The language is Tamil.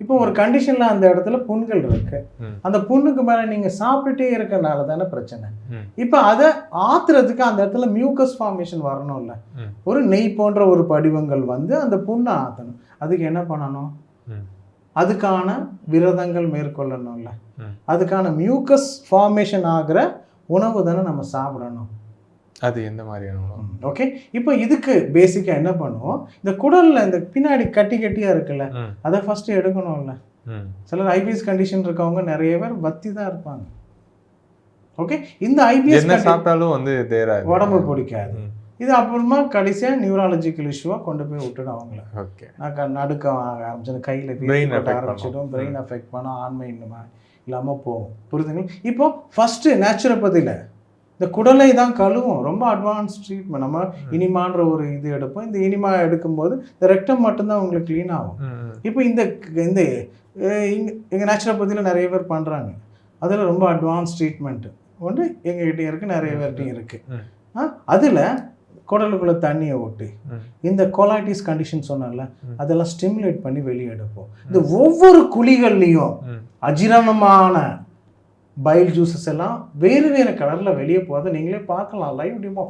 இப்போ ஒரு கண்டிஷனில் அந்த இடத்துல புண்கள் இருக்கு, அந்த புண்ணுக்கு மேலே நீங்கள் சாப்பிட்டுட்டே இருக்கனால தானே பிரச்சனை. இப்போ அதை ஆத்துறதுக்கு அந்த இடத்துல மியூக்கஸ் ஃபார்மேஷன் வரணும்ல, ஒரு நெய் போன்ற ஒரு படிவங்கள் வந்து அந்த புண்ணை ஆற்றணும். அதுக்கு என்ன பண்ணணும்? அதுக்கான விரதங்கள் மேற்கொள்ளணும்ல, அதுக்கான மியூக்கஸ் ஃபார்மேஷன் ஆகிற உணவு தானே நம்ம சாப்பிடணும். அது எந்த மாதிரியான உணவு? ஓகே, இப்போ இதுக்கு பேசிக்காக என்ன பண்ணுவோம், இந்த குடலில் இந்த பின்னாடி கட்டியாக இருக்குல்ல, அதை ஃபஸ்ட்டு எடுக்கணும்ல. சிலர் ஐபிஎஸ் கண்டிஷன் இருக்கவங்க நிறைய பேர் வத்தி தான் இருப்பாங்க. ஓகே, இந்த ஐபிஎஸ் சாப்பிட்டாலும் வந்து உடம்பு பிடிக்காது. இது அப்புறமா கடைசியாக நியூராலஜிக்கல் இஷ்யூவாக கொண்டு போய் விட்டுடும் அவங்கள. ஓகே, நடுக்க ஆரம்பிச்சது, கையில் ஆரம்பிச்சிடும், பிரெயின் அஃபெக்ட் பண்ணால் ஆண்மை இன்னுமா இல்லாமல் போகும். புரிதுங்களா? இப்போ ஃபஸ்ட்டு நேச்சுரோபதியில் இந்த குடலை தான் கழுவும். ரொம்ப அட்வான்ஸ் ட்ரீட்மெண்ட். நம்ம இனிமான்ற ஒரு இது எடுப்போம். இந்த இனிமா எடுக்கும்போது இந்த ரெக்டம் மட்டும்தான் உங்களுக்கு க்ளீன் ஆகும். இப்போ இந்த இந்த எங்கள் நேச்சுரோபதியில் நிறைய பேர் பண்ணுறாங்க. அதில் ரொம்ப அட்வான்ஸ் ட்ரீட்மெண்ட்டு ஒன்று எங்ககிட்ட இருக்குது, நிறைய பேர்கிட்டையும் இருக்குது. அதில் குடலுக்குள்ளே தண்ணியை விட்டு இந்த கொலாய்டிஸ் கண்டிஷன் சொன்னால அதெல்லாம் ஸ்டிமுலேட் பண்ணி வெளியே எடுப்போம். இந்த ஒவ்வொரு குழிகள்லையும் அஜீரணமான பைல் ஜூஸஸ் எல்லாம் வேறு வேறு கலரில் வெளியே போகிறத நீங்களே பார்க்கலாம் லைவ் டெமோ.